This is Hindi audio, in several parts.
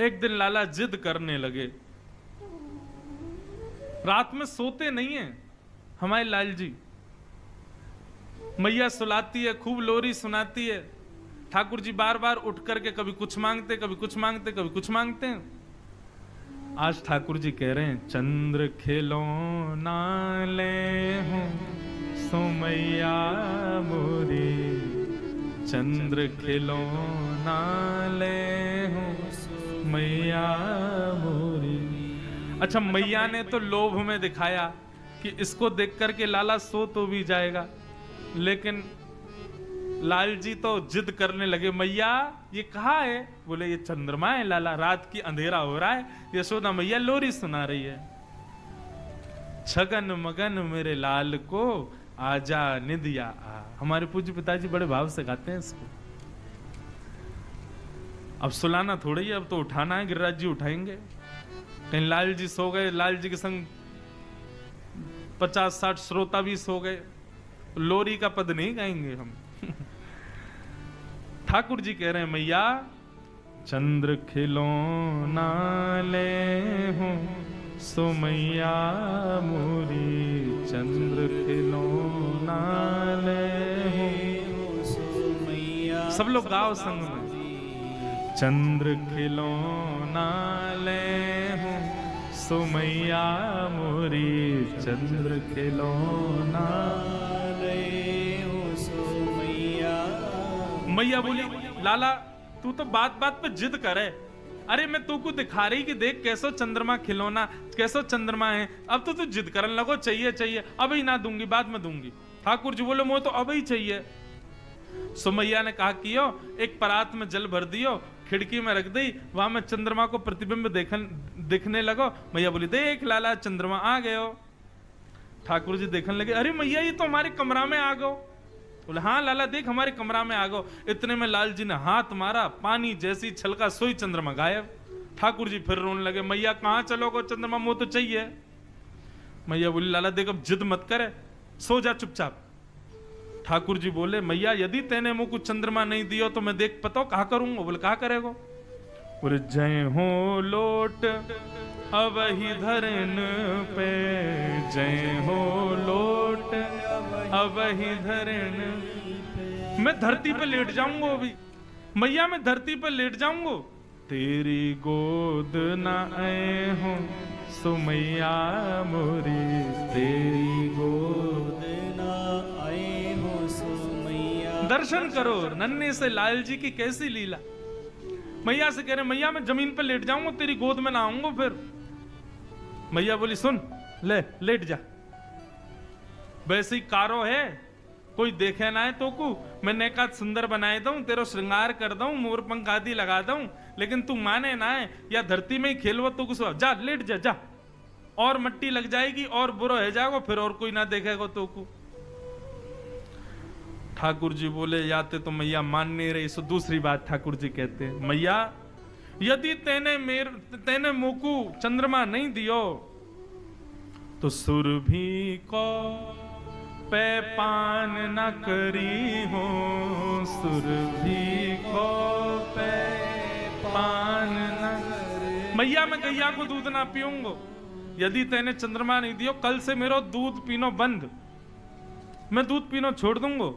एक दिन लाला जिद करने लगे। रात में सोते नहीं है हमारे लाल जी। मैया सुलाती है, खूब लोरी सुनाती है। ठाकुर जी बार बार उठ करके कभी कुछ मांगते, कभी कुछ मांगते, कभी कुछ मांगते हैं। आज ठाकुर जी कह रहे हैं, चंद्र खिलौना ले हूं सो मैया मोरी, चंद्र खिलौना ले हूं मैया मोरी। अच्छा, मैया ने तो लोभ में दिखाया कि इसको देख करके लाला सो तो भी जाएगा, लेकिन लाल जी तो जिद करने लगे, मैया ये कहाँ है? बोले ये चंद्रमा है लाला, रात की अंधेरा हो रहा है, यशोदा मैया लोरी सुना रही है। छगन मगन मेरे लाल को आजा निदिया आ। हमारे पूज्य पिताजी बड़े भाव से गाते हैं इसको। अब सुलाना थोड़ी है, अब तो उठाना है। गिरिराज जी उठाएंगे। कहीं लाल जी सो गए, लाल जी के संग 50-60 श्रोता भी सो गए, लोरी का पद नहीं गाएंगे हम। ठाकुर जी कह रहे हैं, मैया चंद्र खिलौना ले हूं सो मैया मोरी, चंद्र खिलौना ले हूं सो मैया। सब लोग गाओ संग में। चंद्र खिलौना ले हूं सो मैया मोरी, चंद्र खिलौना ले हूं सो मैया। मैया बोली, लाला तू तो बात बात पे जिद करे। अरे मैं तू को दिखा रही कि देख कैसो चंद्रमा खिलौना, कैसो चंद्रमा है। अब तो तू जिद करने लगो, चाहिए चाहिए। अभी ना दूंगी, बाद में दूंगी। ठाकुर जी बोले, मुझे तो अभी चाहिए। सो मैया ने कहा कि एक परात में जल भर दियो, खिड़की में रख दी, वहां में चंद्रमा को प्रतिबिंब दिखने लगो। मैया बोली, देख लाला चंद्रमा आ गयो। ठाकुर जी देखने लगे, अरे मैया ये तो हमारे कमरा में आ गो। बोले, हाँ लाला देख हमारे कमरा में आ गो। इतने में लाल जी ने हाथ मारा, पानी जैसी छलका सोई चंद्रमा गायब। ठाकुर जी फिर रोने लगे, मैया कहां चलोगे, चंद्रमा मुंह तो चाहिए। मैया बोली, लाला देख अब जिद मत करे, सो जा चुपचाप। ठाकुर जी बोले, मैया यदि तेने मुंह को चंद्रमा नहीं दियो तो मैं देख पता कहा करूंगा। बोले, कहा करेगो? बोले, जय हो लोट अब ही धरन पे, जय हो लोट अब ही धरन। मैं धरती पे लेट जाऊंगा अभी, मैया मैं धरती पे लेट जाऊंगा। तेरी गोद ना आए हो सो मैया मोरी, तेरी गोद ना आए हो सो मैया। दर्शन करो नन्हे से लाल जी की कैसी लीला। मैया से कह रहे, मैया मैं जमीन पे लेट जाऊंगा, तेरी गोद में ना आऊंगा फिर। मैया बोली, सुन ले लेट जा। वैसे ही कारो है, कोई देखे ना है तो को मैं नेका सुंदर बनाए दूं, तेरो श्रृंगार कर दूं, मोर पंख आदि लगा दूं, लेकिन तू माने ना है, या धरती में ही खेलवो तो कुछ। जा लेट जा जा, और मट्टी लग जाएगी और बुरा हो जाएगा, फिर और कोई ना देखेगा तो को। ठाकुर जी बोले, याते तो मैया मान नहीं रही। सो दूसरी बात ठाकुर जी कहते हैं, मैया यदि तेने मुकु चंद्रमा नहीं दियो तो सुरभि को पे पान न करी हो, सुरभि को पे पान न। मैया मैं गैया को दूध ना पीऊंगा, यदि तेने चंद्रमा नहीं दियो कल से मेरा दूध पीनो बंद, मैं दूध पीनो छोड़ दूंगा।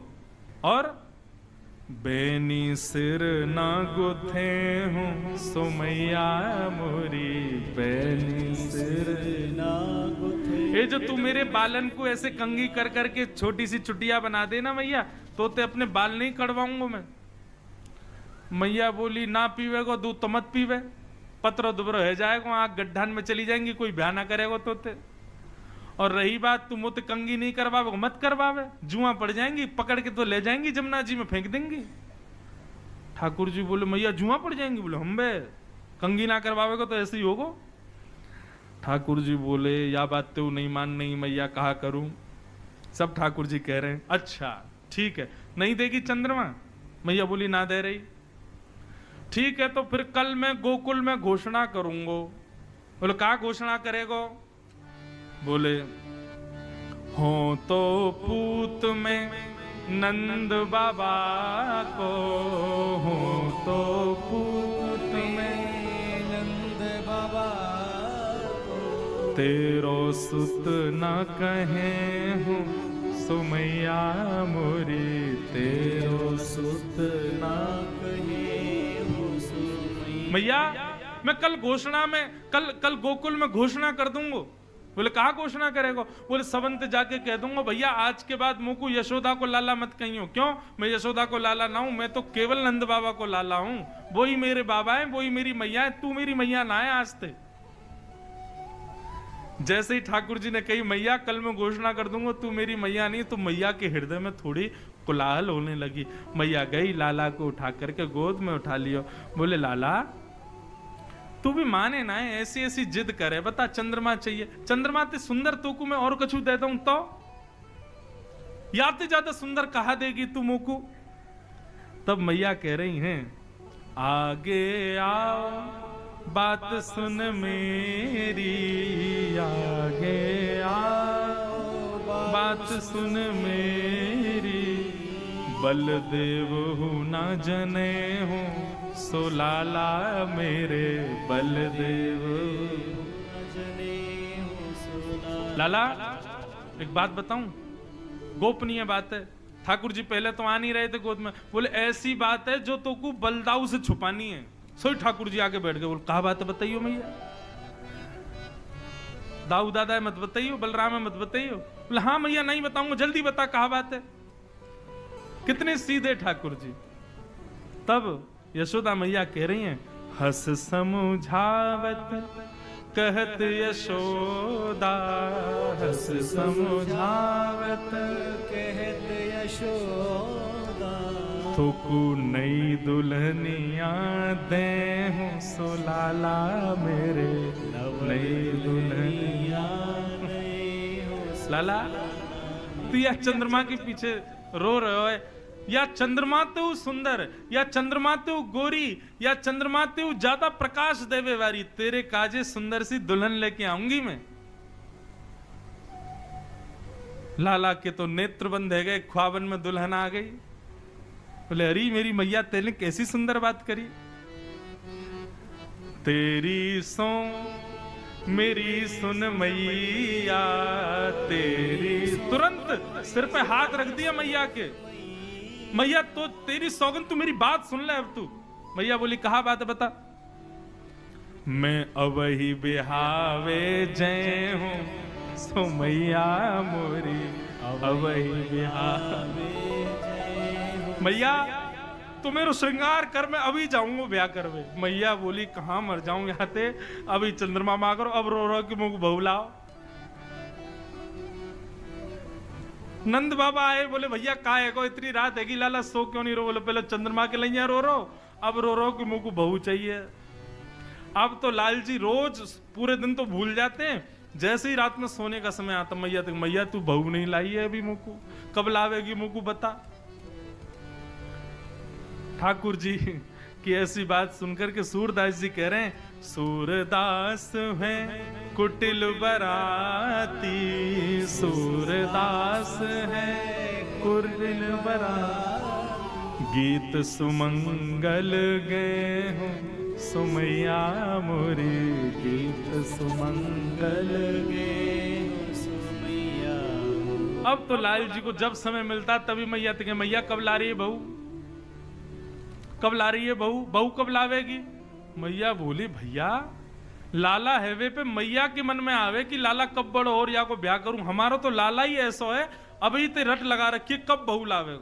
और बेनी सिर ना गुथे हूँ सो मैया मोरी, बेनी सिर ना गुथे। ये जो तू मेरे बालन को ऐसे कंगी कर करके छोटी सी चुटिया बना देना मैया, तो ते अपने बाल नहीं कड़वाऊंगा मैं। मैया बोली, ना पीवेगो दूध तो मत पीवे, पत्रो दुबरो हो जाएगा, आग गड्ढान में चली जाएंगी, कोई ब्याह ना करेगा तो ते। और रही बात तू मुझे कंगी नहीं करवावे, मत करवावे, जुआ पड़ जाएंगी, पकड़ के तो ले जाएंगी जमुना जी में फेंक देंगी। ठाकुर जी बोले, मैया जुआ पड़ जाएंगी? बोले, हम बे कंगी ना करवावेगा तो ऐसे ही होगा। ठाकुर जी बोले, या बात तो नहीं मान नहीं मैया, कहा करूं? सब ठाकुर जी कह रहे हैं, अच्छा ठीक है, नहीं देगी चंद्रमा? मैया बोली, ना दे रही। ठीक है, तो फिर कल मैं गोकुल में घोषणा करूंगा। बोले, क्या घोषणा करेगो? बोले, हो तो पूत में नंद बाबा को, हो तो पूत में तेरो सुत न कहे हूँ सो मैया मोरी, तेरो सुत न कहे हूँ सो मैया। मैं कल घोषणा में कल गोकुल में घोषणा कर दूंगा। बोले कहा घोषणा करेगा? बोले सबंत जाके कह दूंगा भैया आज के बाद मुझको यशोदा को लाला मत कहियो। क्यों? मैं यशोदा को लाला ना हूं, मैं तो केवल नंद बाबा को लाला हूं। वो ही मेरे बाबा हैं, वो ही मेरी मैया है, तू मेरी मैया ना है आज ते। जैसे ही ठाकुर जी ने कही मैया कल मैं घोषणा कर दूंगा तू मेरी मैया नहीं, तो मैया के हृदय में थोड़ी कोलाहल होने लगी। मैया गई, लाला को उठा करके गोद में उठा लियो। बोले लाला तू भी माने ना है, ऐसी ऐसी जिद करे, बता चंद्रमा चाहिए। चंद्रमा ते सुंदर तो को मैं और कछु देता हूं तो या ते ज्यादा सुंदर कहा देगी तू मोको? तब मैया कह रही हैं आगे आओ बात सुन मेरी, आगे आओ बात सुन मेरी, बलदेव हूं ना जने हूं सो लाला मेरे, बलदेव लाला। एक बात बताऊं, गोपनीय बात है। ठाकुर जी पहले तो आ नहीं रहे थे गोद में। बोले ऐसी बात है जो तो को बलदाऊ से छुपानी है। सोई ठाकुर जी आके बैठ गए। बोले कहा बात है बताइयो मैया। दाऊ दादा मत बताइयो, बलराम मत बताइयो। बोले हाँ मैया नहीं बताऊंगा, जल्दी बता कहा बात है। कितने सीधे ठाकुर जी। तब यशोदा मैया कह रही हैं हस समझावत कहत यशोदा, हस समझावत कहत यशोदा, थोकू नई दुल्हनिया दे हूँ सो लाला मेरे, नई दुल्हनिया लाला। तू यह चंद्रमा के पीछे रो रहे हो, या चंद्रमा तो सुंदर, या चंद्रमा तो गोरी, या चंद्रमा तो ज्यादा प्रकाश देवे वारी, तेरे काजे सुंदर सी दुल्हन लेके आऊंगी मैं। लाला के तो नेत्र बंद है गए, ख्वाबन में दुल्हन आ गई। बोले अरे मेरी मैया तेने कैसी सुंदर बात करी। तेरी सो मेरी सुन मैया तेरी, तुरंत सिर पे हाथ रख दिया मैया के। मैया तो तेरी सौगन, तू मेरी बात सुन ले अब तू। मैया बोली कहा बात है बता। मैं अवही बिहावे जय हूँ सो मैया मोरी, अवही बिहावे मैया तो मेरे श्रृंगार कर, मैं अभी जाऊंगा ब्याह करवे। मैया बोली कहां मर जाऊं यहाँ ते, अभी चंद्रमा मां करो, अब रो रो के मुझे बहू लाओ। नंद बाबा आए, बोले भैया का है को इतनी रात है कि लाला सो क्यों नहीं रो? बोले पहले चंद्रमा के लिए रो रो, अब रो रो कि मुझे को बहू चाहिए। अब तो लाल जी रोज पूरे दिन तो भूल जाते हैं, जैसे ही रात में सोने का समय आता मैया तक, मैया तू बहू नहीं लाई है अभी, मुझको कब लावेगी, मुझको बता। ठाकुर जी की ऐसी बात सुनकर के सूरदास जी कह रहे हैं सूरदास है कुटिल बराती, सूरदास है कुटिल बराती, गीत सुमंगल गए हो सुमैया मोरी, गीत सुमंगल गए हो सुमैया। अब तो लाल जी को जब समय मिलता तभी मैया तक, मैया कब ला रही है बहू, कब ला रही है बहू, बहू कब लावेगी? मैया बोली भैया लाला हैवे पे मैया के मन में आवे कि लाला कब बड़ो और या को ब्याह करूं। हमारा तो लाला ही ऐसा है, अभी ते रट लगा रखी कब बहू लावे।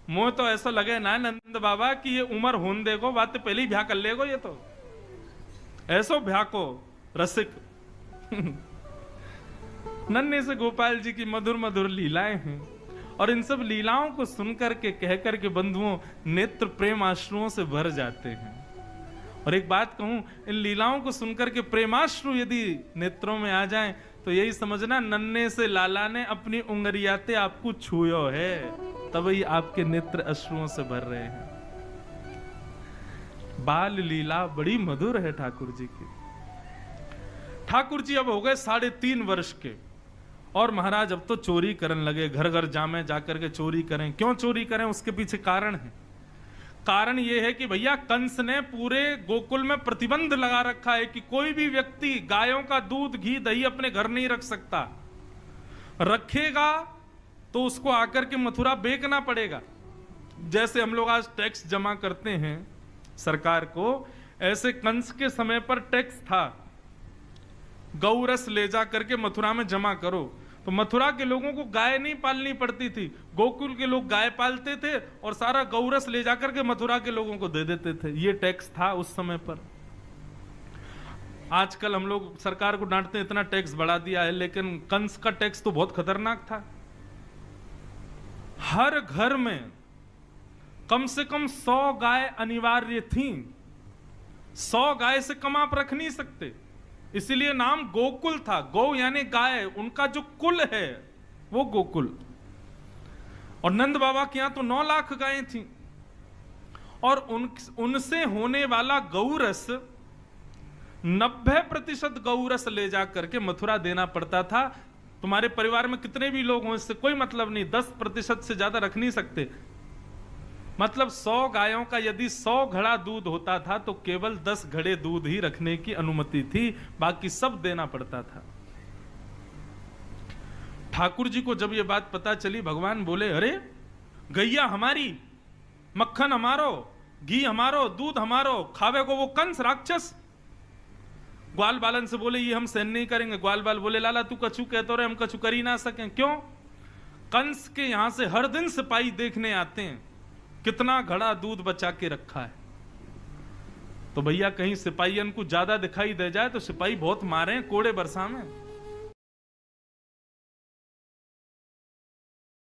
मोह तो ऐसा लगे ना नंद बाबा कि ये उम्र होन देखो, बात पहले ही ब्याह कर लेगो। ये तो ऐसो ब्याह को रसिक नन्हे से गोपाल जी की मधुर मधुर लीलाएं हैं, और इन सब लीलाओं को सुनकर के कहकर के बंधुओं नेत्र प्रेम आश्रुओं से भर जाते हैं। और एक बात कहूं, इन लीलाओं को सुनकर के प्रेमाश्रु यदि नेत्रों में आ जाएं तो यही समझना नन्हे से लाला ने अपनी उंगलियाते आपको छुयो है, तभी आपके नेत्र अश्रुओं से भर रहे हैं। बाल लीला बड़ी मधुर है ठाकुर जी की। ठाकुर जी अब हो गए 3.5 वर्ष के, और महाराज अब तो चोरी करने लगे, घर घर जामे जाकर के चोरी करें। क्यों चोरी करें उसके पीछे कारण है। कारण यह है कि भैया कंस ने पूरे गोकुल में प्रतिबंध लगा रखा है कि कोई भी व्यक्ति गायों का दूध घी दही अपने घर नहीं रख सकता। रखेगा तो उसको आकर के मथुरा बेचना पड़ेगा। जैसे हम लोग आज टैक्स जमा करते हैं सरकार को, ऐसे कंस के समय पर टैक्स था, गौरस ले जा करके मथुरा में जमा करो। तो मथुरा के लोगों को गाय नहीं पालनी पड़ती थी, गोकुल के लोग गाय पालते थे और सारा गौरस ले जाकर के मथुरा के लोगों को दे देते थे। ये टैक्स था उस समय पर। आजकल हम लोग सरकार को डांटते हैं इतना टैक्स बढ़ा दिया है, लेकिन कंस का टैक्स तो बहुत खतरनाक था। हर घर में कम से कम 100 गाय अनिवार्य थी। 100 गाय से कम आप रख नहीं सकते, इसीलिए नाम गोकुल था। गौ यानी गाय, उनका जो कुल है वो गोकुल। और नंद बाबा के यहां तो 9 लाख गायें थी और उनसे होने वाला गौरस 90% गौरस ले जा करके मथुरा देना पड़ता था। तुम्हारे परिवार में कितने भी लोग हों, इससे कोई मतलब नहीं, 10% से ज्यादा रख नहीं सकते। मतलब 100 गायों का यदि 100 घड़ा दूध होता था तो केवल 10 घड़े दूध ही रखने की अनुमति थी, बाकी सब देना पड़ता था। ठाकुर जी को जब यह बात पता चली, भगवान बोले, अरे गैया हमारी, मक्खन हमारो, घी हमारो, दूध हमारो, खावे को वो कंस राक्षस। ग्वाल बालन से बोले ये हम सहन नहीं करेंगे। ग्वाल बाल बोले लाला तू कछु कहते रहे, हम कछु कर ही ना सकें। क्यों? कंस के यहां से हर दिन सिपाही देखने आते हैं कितना घड़ा दूध बचा के रखा है। तो भैया कहीं सिपाहियन को ज्यादा दिखाई दे जाए तो सिपाही बहुत मारे कोड़े बरसा में।